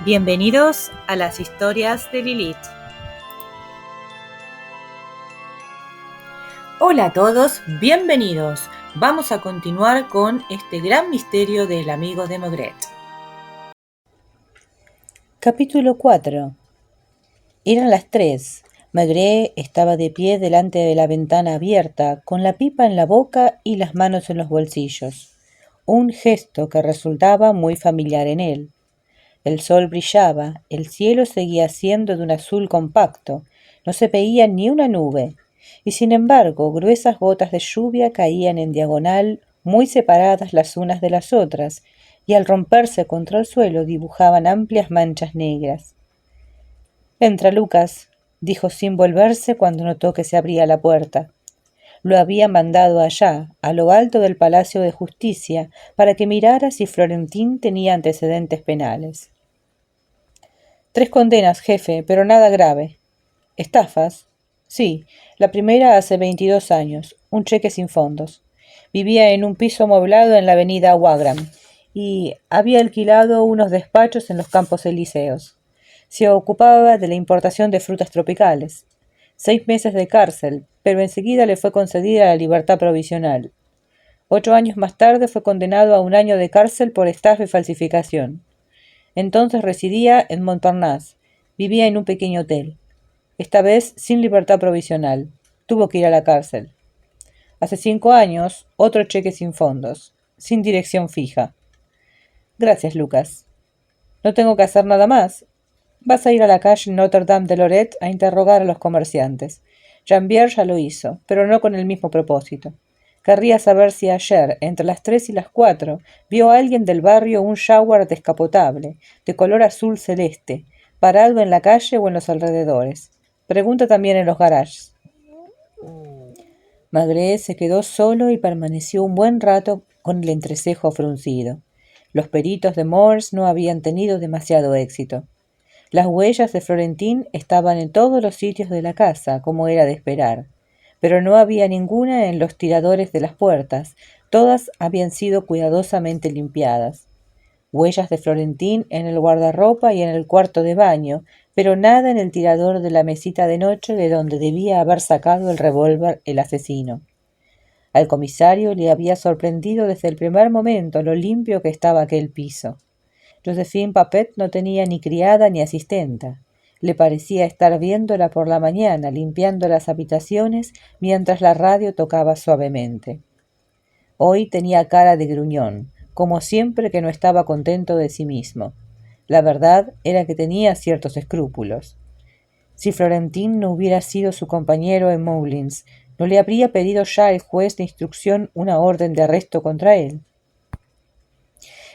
Bienvenidos a las historias de Lilith. Hola a todos, bienvenidos. Vamos a continuar con este gran misterio del amigo de Maigret. Capítulo 4. Eran las 3. Maigret estaba de pie delante de la ventana abierta, con la pipa en la boca y las manos en los bolsillos. Un gesto que resultaba muy familiar en él. El sol brillaba, el cielo seguía siendo de un azul compacto, no se veía ni una nube, y sin embargo gruesas gotas de lluvia caían en diagonal, muy separadas las unas de las otras, y al romperse contra el suelo dibujaban amplias manchas negras. «Entra, Lucas», dijo sin volverse cuando notó que se abría la puerta. Lo había mandado allá, a lo alto del Palacio de Justicia, para que mirara si Florentín tenía antecedentes penales. «3 condenas, jefe, pero nada grave». «¿Estafas?» «Sí, la primera hace 22 años, un cheque sin fondos. Vivía en un piso amueblado en la avenida Wagram y había alquilado unos despachos en los Campos Elíseos. Se ocupaba de la importación de frutas tropicales. 6 meses de cárcel, pero enseguida le fue concedida la libertad provisional. 8 años más tarde fue condenado a 1 año de cárcel por estafa y falsificación. Entonces residía en Montparnasse, vivía en un pequeño hotel. Esta vez sin libertad provisional. Tuvo que ir a la cárcel. Hace 5 años, otro cheque sin fondos, sin dirección fija. Gracias, Lucas. No tengo que hacer nada más. Vas a ir a la calle Notre-Dame de Lorette a interrogar a los comerciantes. Jean-Pierre ya lo hizo, pero no con el mismo propósito. Querría saber si ayer, entre las 3 y las 4, vio a alguien del barrio un Jaguar descapotable, de color azul celeste, parado en la calle o en los alrededores. Pregunta también en los garages. Maigret se quedó solo y permaneció un buen rato con el entrecejo fruncido. Los peritos de Morse no habían tenido demasiado éxito. Las huellas de Florentín estaban en todos los sitios de la casa, como era de esperar, pero no había ninguna en los tiradores de las puertas. Todas habían sido cuidadosamente limpiadas. Huellas de Florentín en el guardarropa y en el cuarto de baño, pero nada en el tirador de la mesita de noche de donde debía haber sacado el revólver el asesino. Al comisario le había sorprendido desde el primer momento lo limpio que estaba aquel piso. Josephine Papet no tenía ni criada ni asistenta. Le parecía estar viéndola por la mañana, limpiando las habitaciones mientras la radio tocaba suavemente. Hoy tenía cara de gruñón, como siempre que no estaba contento de sí mismo. La verdad era que tenía ciertos escrúpulos. Si Florentín no hubiera sido su compañero en Moulins, ¿no le habría pedido ya el juez de instrucción una orden de arresto contra él?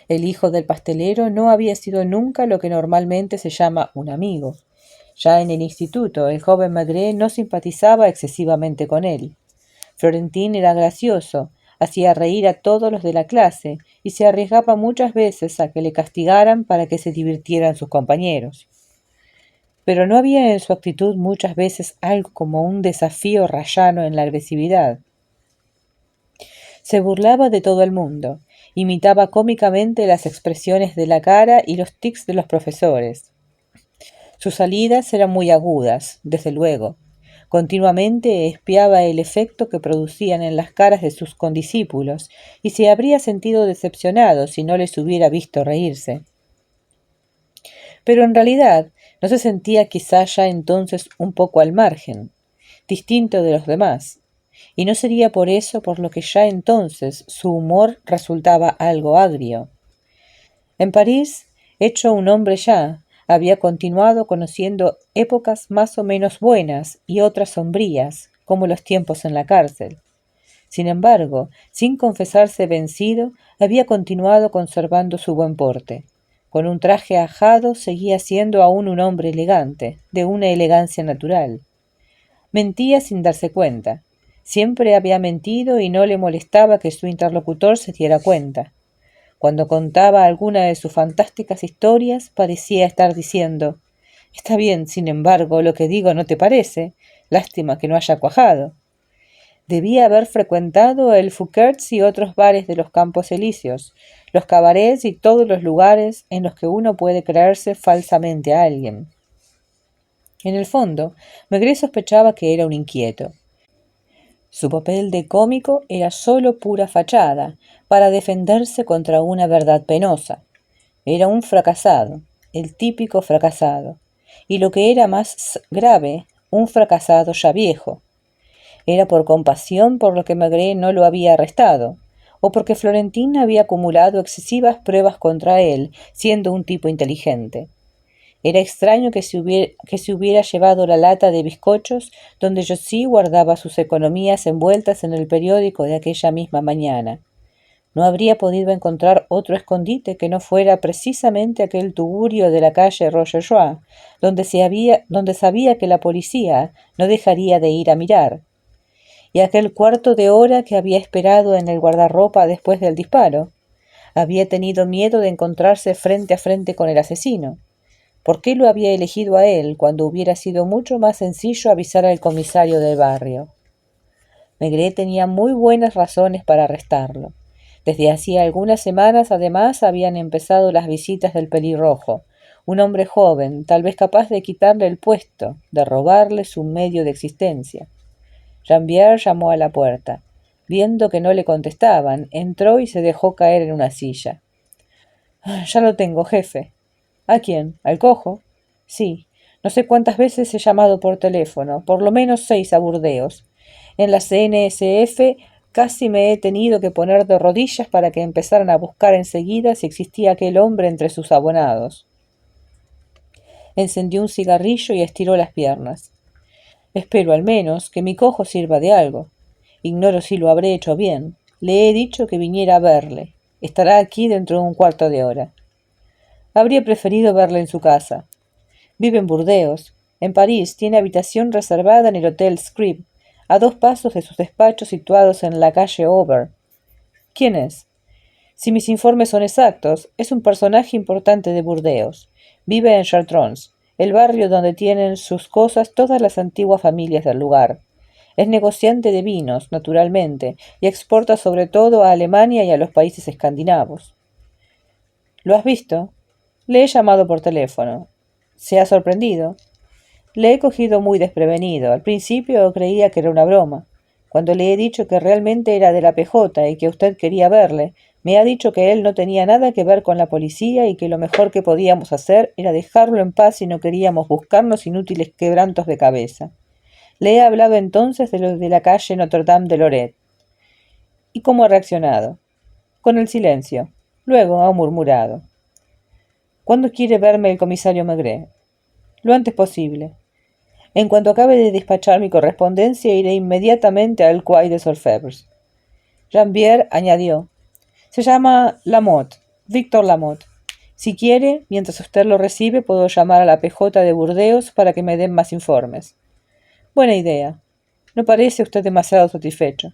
El hijo del pastelero no había sido nunca lo que normalmente se llama un amigo. Ya en el instituto, el joven Maigret no simpatizaba excesivamente con él. Florentín era gracioso, hacía reír a todos los de la clase y se arriesgaba muchas veces a que le castigaran para que se divirtieran sus compañeros. Pero no había en su actitud muchas veces algo como un desafío rayano en la agresividad. Se burlaba de todo el mundo, imitaba cómicamente las expresiones de la cara y los tics de los profesores. Sus salidas eran muy agudas, desde luego. Continuamente espiaba el efecto que producían en las caras de sus condiscípulos y se habría sentido decepcionado si no les hubiera visto reírse. Pero en realidad no se sentía quizá ya entonces un poco al margen, distinto de los demás, y no sería por eso por lo que ya entonces su humor resultaba algo agrio. En París, hecho un hombre ya, había continuado conociendo épocas más o menos buenas y otras sombrías, como los tiempos en la cárcel. Sin embargo, sin confesarse vencido, había continuado conservando su buen porte. Con un traje ajado seguía siendo aún un hombre elegante, de una elegancia natural. Mentía sin darse cuenta. Siempre había mentido y no le molestaba que su interlocutor se diera cuenta. Cuando contaba alguna de sus fantásticas historias, parecía estar diciendo: «Está bien, sin embargo, lo que digo no te parece. Lástima que no haya cuajado». Debía haber frecuentado el Fouquet's y otros bares de los Campos Elíseos, los cabarets y todos los lugares en los que uno puede creerse falsamente a alguien. En el fondo, Maigret sospechaba que era un inquieto. Su papel de cómico era solo pura fachada, para defenderse contra una verdad penosa. Era un fracasado, el típico fracasado, y lo que era más grave, un fracasado ya viejo. Era por compasión por lo que Maigret no lo había arrestado, o porque Florentín había acumulado excesivas pruebas contra él, siendo un tipo inteligente. Era extraño que se hubiera llevado la lata de bizcochos donde Josie guardaba sus economías envueltas en el periódico de aquella misma mañana. No habría podido encontrar otro escondite que no fuera precisamente aquel tugurio de la calle Rochechouart, donde sabía que la policía no dejaría de ir a mirar, y aquel cuarto de hora que había esperado en el guardarropa después del disparo. Había tenido miedo de encontrarse frente a frente con el asesino. ¿Por qué lo había elegido a él cuando hubiera sido mucho más sencillo avisar al comisario del barrio? Maigret tenía muy buenas razones para arrestarlo. Desde hacía algunas semanas, además, habían empezado las visitas del pelirrojo, un hombre joven, tal vez capaz de quitarle el puesto, de robarle su medio de existencia. Jean-Pierre llamó a la puerta. Viendo que no le contestaban, entró y se dejó caer en una silla. «Ya lo tengo, jefe». «¿A quién? ¿Al cojo?» «Sí. No sé cuántas veces he llamado por teléfono, por lo menos 6 a Burdeos. En la CNSF casi me he tenido que poner de rodillas para que empezaran a buscar enseguida si existía aquel hombre entre sus abonados». Encendió un cigarrillo y estiró las piernas. «Espero al menos que mi cojo sirva de algo. Ignoro si lo habré hecho bien. Le he dicho que viniera a verle. Estará aquí dentro de un cuarto de hora». Habría preferido verle en su casa. Vive en Burdeos. En París tiene habitación reservada en el Hotel Scribe, a 2 pasos de sus despachos situados en la calle Auber. ¿Quién es? Si mis informes son exactos, es un personaje importante de Burdeos. Vive en Chartrons, el barrio donde tienen sus cosas todas las antiguas familias del lugar. Es negociante de vinos, naturalmente, y exporta sobre todo a Alemania y a los países escandinavos. ¿Lo has visto? Le he llamado por teléfono. ¿Se ha sorprendido? Le he cogido muy desprevenido. Al principio creía que era una broma. Cuando le he dicho que realmente era de la PJ y que usted quería verle, me ha dicho que él no tenía nada que ver con la policía y que lo mejor que podíamos hacer era dejarlo en paz si no queríamos buscarnos inútiles quebrantos de cabeza. Le he hablado entonces de lo de la calle Notre-Dame de Lorette. ¿Y cómo ha reaccionado? Con el silencio. Luego ha murmurado. ¿Cuándo quiere verme el comisario Maigret? Lo antes posible. En cuanto acabe de despachar mi correspondencia, iré inmediatamente al Quai des Orfèvres. Jean-Pierre añadió. Se llama Lamotte, Víctor Lamotte. Si quiere, mientras usted lo recibe, puedo llamar a la PJ de Burdeos para que me den más informes. Buena idea. No parece usted demasiado satisfecho.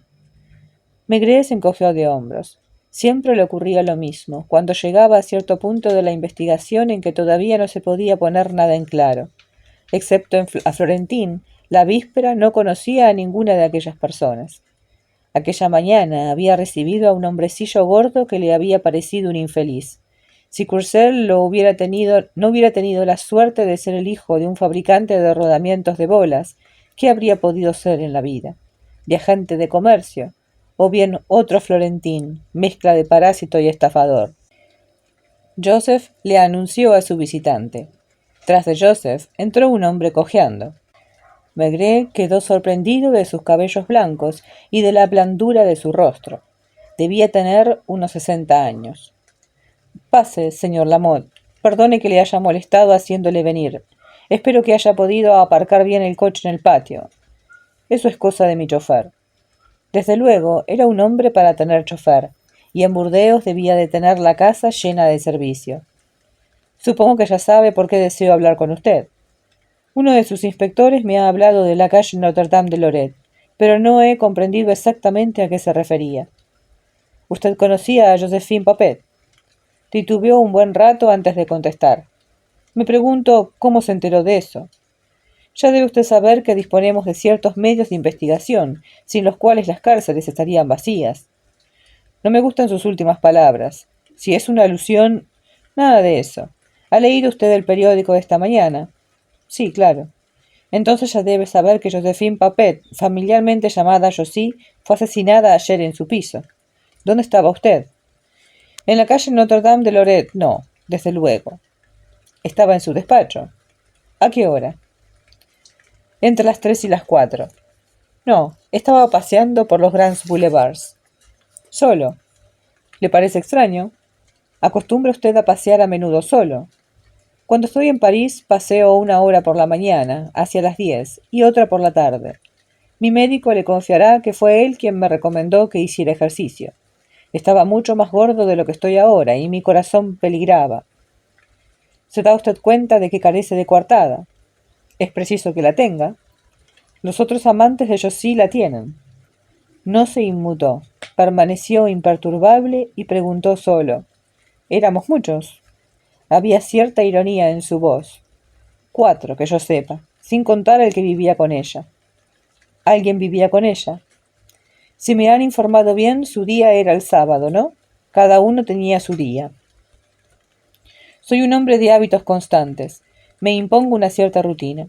Maigret se encogió de hombros. Siempre le ocurría lo mismo, cuando llegaba a cierto punto de la investigación en que todavía no se podía poner nada en claro. Excepto a Florentín, la víspera no conocía a ninguna de aquellas personas. Aquella mañana había recibido a un hombrecillo gordo que le había parecido un infeliz. Si Courcelles no hubiera tenido la suerte de ser el hijo de un fabricante de rodamientos de bolas, ¿qué habría podido ser en la vida? Viajante de comercio, o bien otro Florentín, mezcla de parásito y estafador. Joseph le anunció a su visitante. Tras de Joseph entró un hombre cojeando. Maigret quedó sorprendido de sus cabellos blancos y de la blandura de su rostro. Debía tener unos 60 años. Pase, señor Lamotte. Perdone que le haya molestado haciéndole venir. Espero que haya podido aparcar bien el coche en el patio. Eso es cosa de mi chofer. Desde luego, era un hombre para tener chofer, y en Burdeos debía de tener la casa llena de servicio. Supongo que ya sabe por qué deseo hablar con usted. Uno de sus inspectores me ha hablado de la calle Notre-Dame de Lorette, pero no he comprendido exactamente a qué se refería. ¿Usted conocía a Joséphine Papet? Titubeó un buen rato antes de contestar. Me pregunto cómo se enteró de eso. Ya debe usted saber que disponemos de ciertos medios de investigación, sin los cuales las cárceles estarían vacías. No me gustan sus últimas palabras. Si es una alusión, nada de eso. ¿Ha leído usted el periódico de esta mañana? Sí, claro. Entonces ya debe saber que Josephine Papet, familiarmente llamada Josie, fue asesinada ayer en su piso. ¿Dónde estaba usted? En la calle Notre-Dame de Lorette, no, desde luego. Estaba en su despacho. ¿A qué hora? Entre las 3 y las 4. No, estaba paseando por los Grands Boulevards. Solo. ¿Le parece extraño? ¿Acostumbra usted a pasear a menudo solo? Cuando estoy en París paseo una hora por la mañana, hacia las 10, y otra por la tarde. Mi médico le confiará que fue él quien me recomendó que hiciera ejercicio. Estaba mucho más gordo de lo que estoy ahora, y mi corazón peligraba. ¿Se da usted cuenta de que carece de coartada? Es preciso que la tenga. Los otros amantes de Josie la tienen. No se inmutó, permaneció imperturbable y preguntó solo. ¿Éramos muchos? Había cierta ironía en su voz. 4, que yo sepa, sin contar el que vivía con ella. ¿Alguien vivía con ella? Si me han informado bien, su día era el sábado, ¿no? Cada uno tenía su día. Soy un hombre de hábitos constantes. Me impongo una cierta rutina.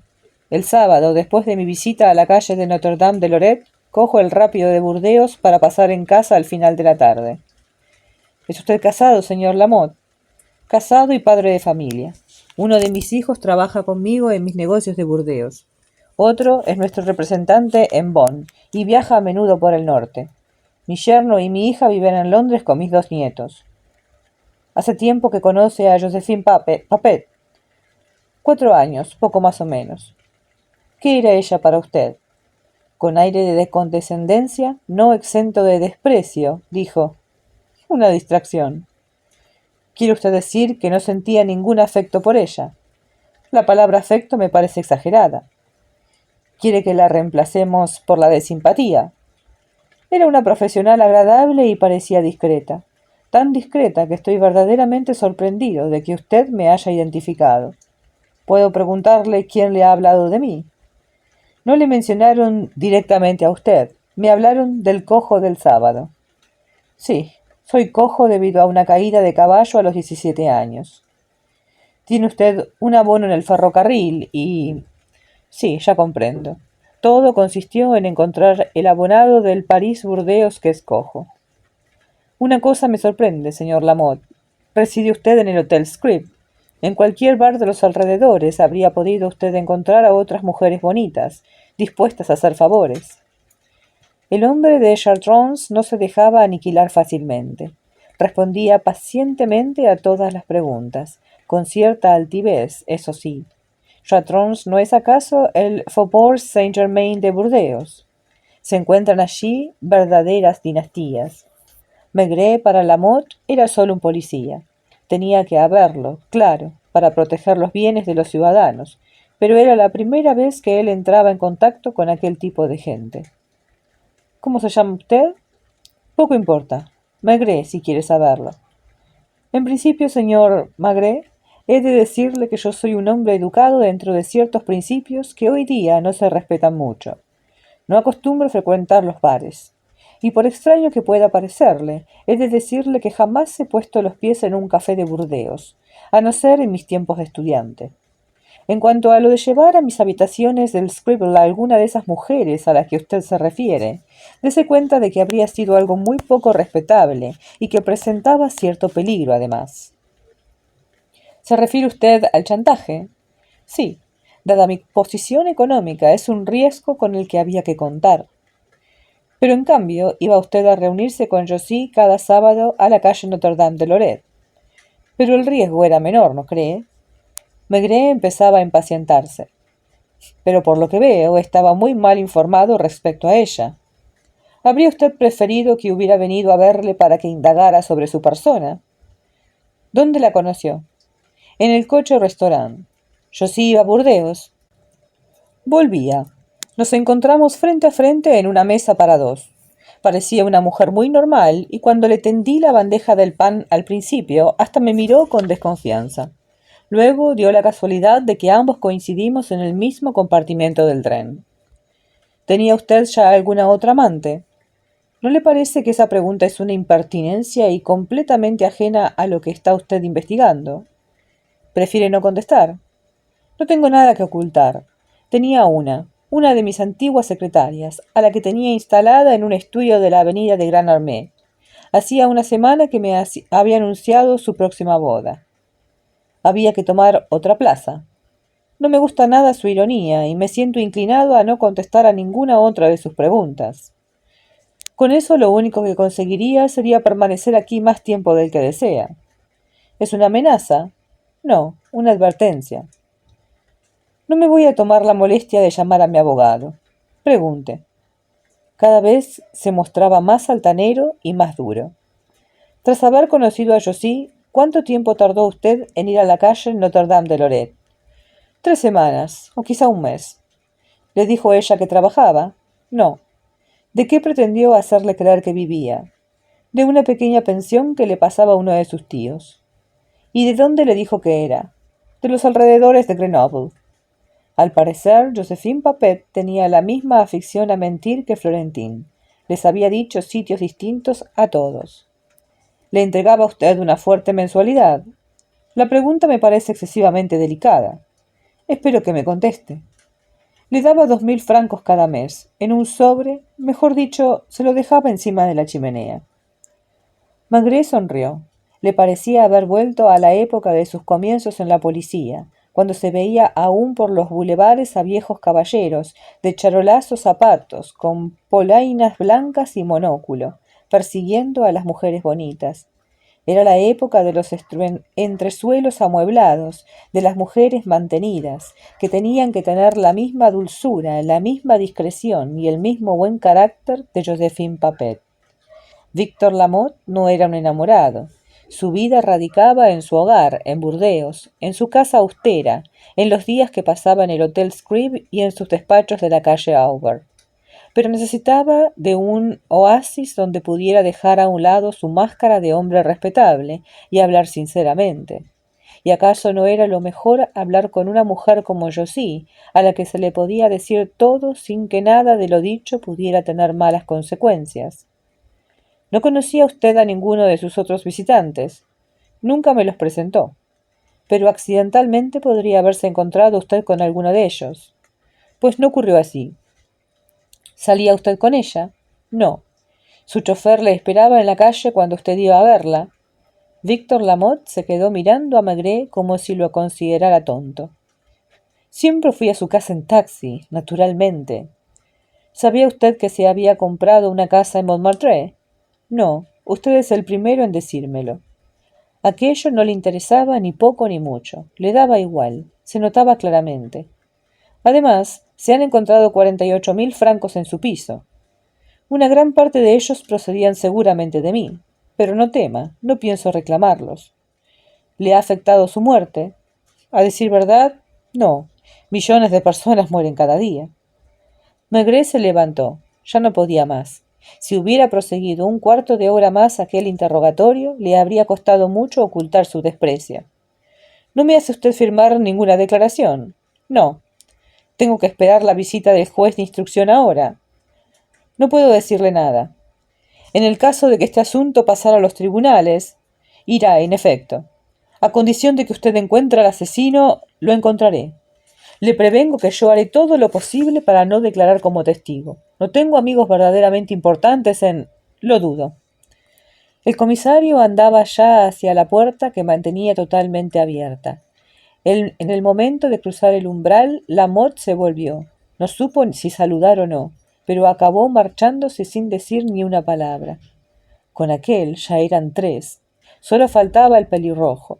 El sábado, después de mi visita a la calle de Notre-Dame de Lorette, cojo el rápido de Burdeos para pasar en casa al final de la tarde. ¿Es usted casado, señor Lamotte? Casado y padre de familia. Uno de mis hijos trabaja conmigo en mis negocios de Burdeos. Otro es nuestro representante en Bonn y viaja a menudo por el norte. Mi yerno y mi hija viven en Londres con mis 2 nietos. Hace tiempo que conoce a Josephine Papet. 4 años, poco más o menos. ¿Qué era ella para usted? Con aire de condescendencia, no exento de desprecio, dijo. Una distracción. ¿Quiere usted decir que no sentía ningún afecto por ella? La palabra afecto me parece exagerada. ¿Quiere que la reemplacemos por la de simpatía? Era una profesional agradable y parecía discreta. Tan discreta que estoy verdaderamente sorprendido de que usted me haya identificado. ¿Puedo preguntarle quién le ha hablado de mí? No le mencionaron directamente a usted. Me hablaron del cojo del sábado. Sí, soy cojo debido a una caída de caballo a los 17 años. Tiene usted un abono en el ferrocarril y... Sí, ya comprendo. Todo consistió en encontrar el abonado del París-Burdeos que es cojo. Una cosa me sorprende, señor Lamotte. Reside usted en el Hotel Scrip. En cualquier bar de los alrededores habría podido usted encontrar a otras mujeres bonitas, dispuestas a hacer favores. El hombre de Chartrons no se dejaba aniquilar fácilmente. Respondía pacientemente a todas las preguntas, con cierta altivez, eso sí. ¿Chartrons no es acaso el Faubourg Saint-Germain de Burdeos? Se encuentran allí verdaderas dinastías. Maigret para Lamotte era solo un policía. Tenía que haberlo, claro, para proteger los bienes de los ciudadanos, pero era la primera vez que él entraba en contacto con aquel tipo de gente. ¿Cómo se llama usted? Poco importa. Maigret, si quiere saberlo. En principio, señor Maigret, he de decirle que yo soy un hombre educado dentro de ciertos principios que hoy día no se respetan mucho. No acostumbro frecuentar los bares. Y por extraño que pueda parecerle, he de decirle que jamás he puesto los pies en un café de Burdeos, a no ser en mis tiempos de estudiante. En cuanto a lo de llevar a mis habitaciones del Scribble a alguna de esas mujeres a las que usted se refiere, dése cuenta de que habría sido algo muy poco respetable y que presentaba cierto peligro además. ¿Se refiere usted al chantaje? Sí, dada mi posición económica, es un riesgo con el que había que contar. Pero en cambio, iba usted a reunirse con Josie cada sábado a la calle Notre-Dame de Lorette. Pero el riesgo era menor, ¿no cree? Maigret empezaba a impacientarse. Pero por lo que veo, estaba muy mal informado respecto a ella. ¿Habría usted preferido que hubiera venido a verle para que indagara sobre su persona? ¿Dónde la conoció? En el coche-restaurant. Josie iba a Burdeos. Volvía. Nos encontramos frente a frente en una mesa para 2. Parecía una mujer muy normal y cuando le tendí la bandeja del pan al principio hasta me miró con desconfianza. Luego dio la casualidad de que ambos coincidimos en el mismo compartimento del tren. ¿Tenía usted ya alguna otra amante? ¿No le parece que esa pregunta es una impertinencia y completamente ajena a lo que está usted investigando? ¿Prefiere no contestar? No tengo nada que ocultar. Tenía una de mis antiguas secretarias, a la que tenía instalada en un estudio de la avenida de Gran Armé. Hacía una semana que me había anunciado su próxima boda. Había que tomar otra plaza. No me gusta nada su ironía y me siento inclinado a no contestar a ninguna otra de sus preguntas. Con eso lo único que conseguiría sería permanecer aquí más tiempo del que desea. ¿Es una amenaza? No, una advertencia. No me voy a tomar la molestia de llamar a mi abogado. Pregunte. Cada vez se mostraba más altanero y más duro. Tras haber conocido a Josie, ¿cuánto tiempo tardó usted en ir a la calle Notre-Dame de Lorette? 3 semanas, o quizá un mes. ¿Le dijo ella que trabajaba? No. ¿De qué pretendió hacerle creer que vivía? De una pequeña pensión que le pasaba a uno de sus tíos. ¿Y de dónde le dijo que era? De los alrededores de Grenoble. Al parecer, Josephine Papet tenía la misma afición a mentir que Florentín. Les había dicho sitios distintos a todos. ¿Le entregaba a usted una fuerte mensualidad? La pregunta me parece excesivamente delicada. Espero que me conteste. Le daba 2000 francos cada mes, en un sobre, mejor dicho, se lo dejaba encima de la chimenea. Maigret sonrió. Le parecía haber vuelto a la época de sus comienzos en la policía, cuando se veía aún por los bulevares a viejos caballeros, de charolazos zapatos, con polainas blancas y monóculo, persiguiendo a las mujeres bonitas. Era la época de los entresuelos amueblados, de las mujeres mantenidas, que tenían que tener la misma dulzura, la misma discreción y el mismo buen carácter de Josephine Papet. Víctor Lamotte no era un enamorado. Su vida radicaba en su hogar, en Burdeos, en su casa austera, en los días que pasaba en el Hotel Scribe y en sus despachos de la calle Auber. Pero necesitaba de un oasis donde pudiera dejar a un lado su máscara de hombre respetable y hablar sinceramente. ¿Y acaso no era lo mejor hablar con una mujer como Josie, a la que se le podía decir todo sin que nada de lo dicho pudiera tener malas consecuencias? ¿No conocía usted a ninguno de sus otros visitantes? Nunca me los presentó. Pero accidentalmente podría haberse encontrado usted con alguno de ellos. Pues no ocurrió así. ¿Salía usted con ella? No. ¿Su chofer le esperaba en la calle cuando usted iba a verla? Víctor Lamotte se quedó mirando a Maigret como si lo considerara tonto. Siempre fui a su casa en taxi, naturalmente. ¿Sabía usted que se había comprado una casa en Montmartre? No, usted es el primero en decírmelo. Aquello no le interesaba ni poco ni mucho, le daba igual, se notaba claramente. Además, se han encontrado 48.000 francos en su piso. Una gran parte de ellos procedían seguramente de mí, pero no tema, no pienso reclamarlos. ¿Le ha afectado su muerte? A decir verdad, no. Millones de personas mueren cada día. Maigret se levantó. Ya no podía más. Si hubiera proseguido un cuarto de hora más aquel interrogatorio, le habría costado mucho ocultar su desprecio. ¿No me hace usted firmar ninguna declaración? No. Tengo que esperar la visita del juez de instrucción ahora. No puedo decirle nada. En el caso de que este asunto pasara a los tribunales, irá, en efecto. A condición de que usted encuentre al asesino, lo encontraré. Le prevengo que yo haré todo lo posible para no declarar como testigo. No tengo amigos verdaderamente importantes en... Lo dudo. El comisario andaba ya hacia la puerta que mantenía totalmente abierta. En el momento de cruzar el umbral, Lamotte se volvió. No supo si saludar o no, pero acabó marchándose sin decir ni una palabra. Con aquel ya eran 3. Solo faltaba el pelirrojo.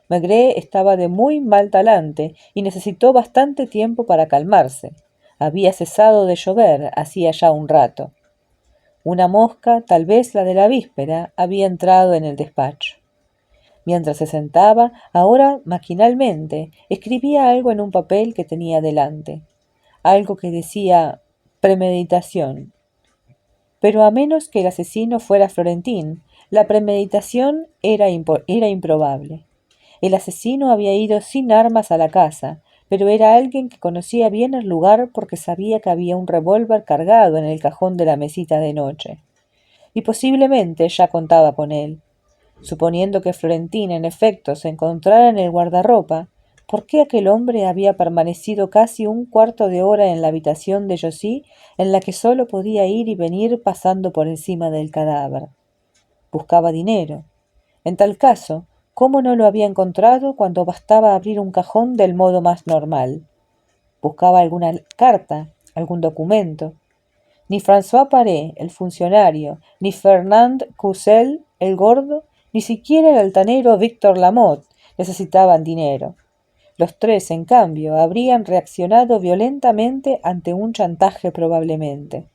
Maigret estaba de muy mal talante y necesitó bastante tiempo para calmarse. Había cesado de llover hacía ya un rato. Una mosca, tal vez la de la víspera, había entrado en el despacho. Mientras se sentaba, ahora maquinalmente, escribía algo en un papel que tenía delante. Algo que decía premeditación. Pero a menos que el asesino fuera Florentín, la premeditación era improbable. El asesino había ido sin armas a la casa, pero era alguien que conocía bien el lugar porque sabía que había un revólver cargado en el cajón de la mesita de noche. Y posiblemente ya contaba con él. Suponiendo que Florentina en efecto se encontrara en el guardarropa, ¿por qué aquel hombre había permanecido casi un cuarto de hora en la habitación de Josy, en la que sólo podía ir y venir pasando por encima del cadáver? Buscaba dinero. En tal caso, ¿cómo no lo había encontrado cuando bastaba abrir un cajón del modo más normal? Buscaba alguna carta, algún documento. Ni François Paré, el funcionario, ni Fernand Coussel, el gordo, ni siquiera el altanero Víctor Lamotte necesitaban dinero. Los tres, en cambio, habrían reaccionado violentamente ante un chantaje probablemente.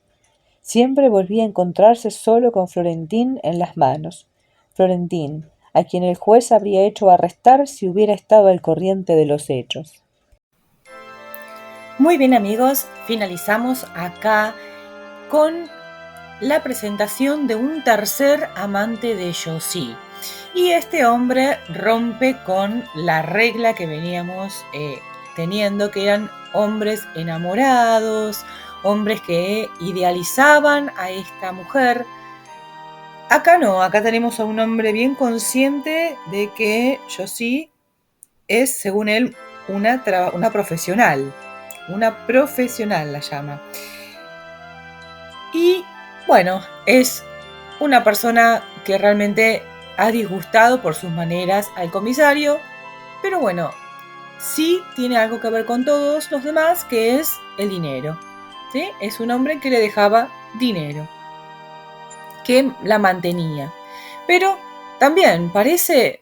Siempre volvía a encontrarse solo con Florentín en las manos. Florentín, a quien el juez habría hecho arrestar si hubiera estado al corriente de los hechos. Muy bien, amigos, finalizamos acá con la presentación de un tercer amante de Josy. Y este hombre rompe con la regla que veníamos teniendo, que eran hombres enamorados, hombres que idealizaban a esta mujer. Acá no, acá tenemos a un hombre bien consciente de que Josy es, según él, una profesional. Una profesional la llama. Y bueno, es una persona que realmente ha disgustado por sus maneras al comisario, pero bueno, sí tiene algo que ver con todos los demás, que es el dinero. ¿Sí? Es un hombre que le dejaba dinero, que la mantenía. Pero también parece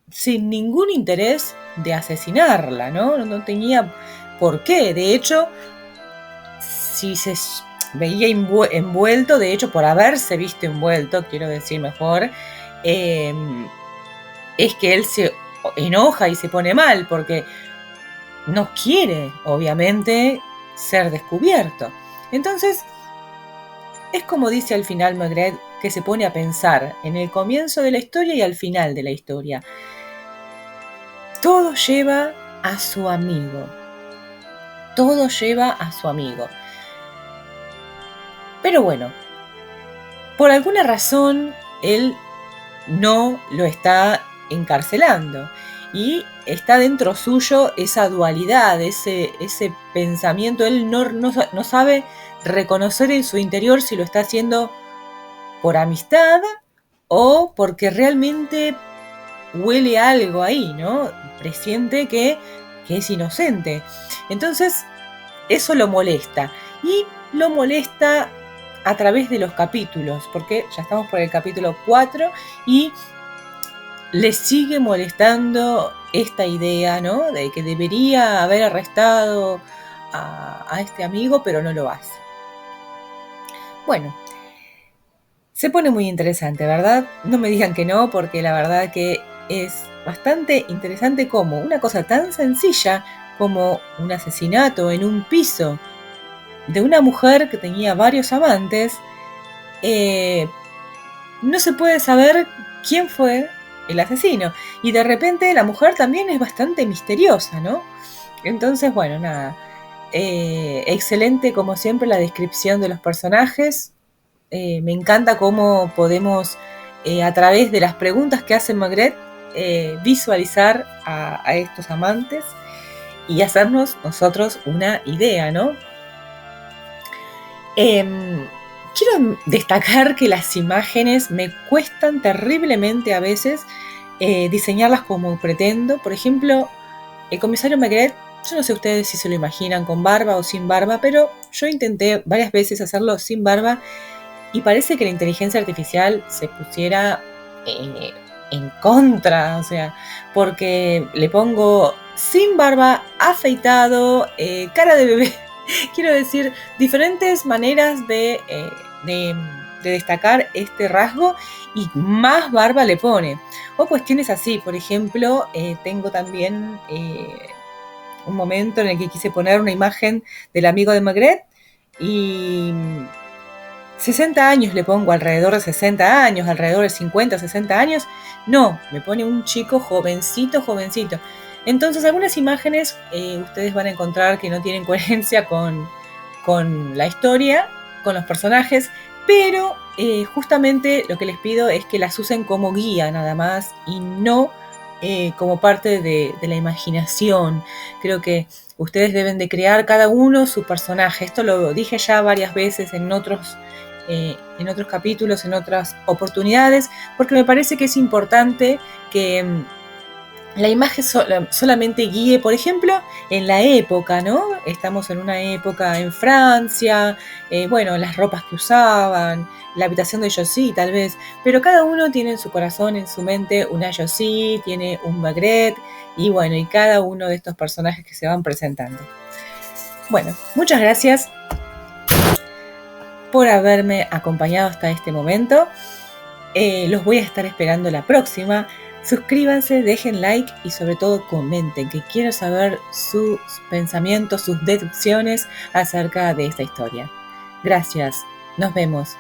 sin ningún interés de asesinarla, ¿no? No tenía por qué. De hecho, si se veía envuelto, de hecho, por haberse visto envuelto, quiero decir mejor, es que él se enoja y se pone mal porque no quiere, obviamente, ser descubierto. Entonces, es como dice al final Maigret, que se pone a pensar en el comienzo de la historia y al final de la historia. Todo lleva a su amigo. Todo lleva a su amigo. Pero bueno, por alguna razón, él no lo está encarcelando. Y está dentro suyo esa dualidad, ese pensamiento. Él no sabe reconocer en su interior si lo está haciendo por amistad o porque realmente huele algo ahí, ¿no? Presiente que es inocente. Entonces, eso lo molesta. Y lo molesta a través de los capítulos, porque ya estamos por el capítulo 4 y le sigue molestando esta idea, ¿no? De que debería haber arrestado a este amigo, pero no lo hace. Bueno, se pone muy interesante, ¿verdad? No me digan que no, porque la verdad que es bastante interesante cómo una cosa tan sencilla como un asesinato en un piso de una mujer que tenía varios amantes, no se puede saber quién fue el asesino. Y de repente la mujer también es bastante misteriosa, ¿no? Entonces, bueno, nada. Excelente, como siempre, la descripción de los personajes. Me encanta cómo podemos, a través de las preguntas que hace Maigret, visualizar a estos amantes y hacernos nosotros una idea, ¿no? Quiero destacar que las imágenes me cuestan terriblemente a veces diseñarlas como pretendo. Por ejemplo, el comisario Maigret, yo no sé ustedes si se lo imaginan con barba o sin barba, pero yo intenté varias veces hacerlo sin barba y parece que la inteligencia artificial se pusiera en contra, o sea, porque le pongo sin barba, afeitado, cara de bebé. Quiero decir, diferentes maneras de destacar este rasgo y más barba le pone. O cuestiones así, por ejemplo, tengo también un momento en el que quise poner una imagen del amigo de Maigret y 60 años le pongo, alrededor de 60 años, alrededor de 50, 60 años. No, me pone un chico jovencito, jovencito. Entonces algunas imágenes ustedes van a encontrar que no tienen coherencia con la historia, con los personajes, pero justamente lo que les pido es que las usen como guía nada más y no como parte de la imaginación. Creo que ustedes deben de crear cada uno su personaje. Esto lo dije ya varias veces en otros capítulos, en otras oportunidades, porque me parece que es importante que la imagen solamente guíe, por ejemplo, en la época, ¿no? Estamos en una época en Francia, bueno, las ropas que usaban, la habitación de Josie tal vez, pero cada uno tiene en su corazón, en su mente, una Josie, tiene un Maigret, y bueno, y cada uno de estos personajes que se van presentando. Bueno, muchas gracias por haberme acompañado hasta este momento. Los voy a estar esperando la próxima. Suscríbanse, dejen like y sobre todo comenten, que quiero saber sus pensamientos, sus deducciones acerca de esta historia. Gracias, nos vemos.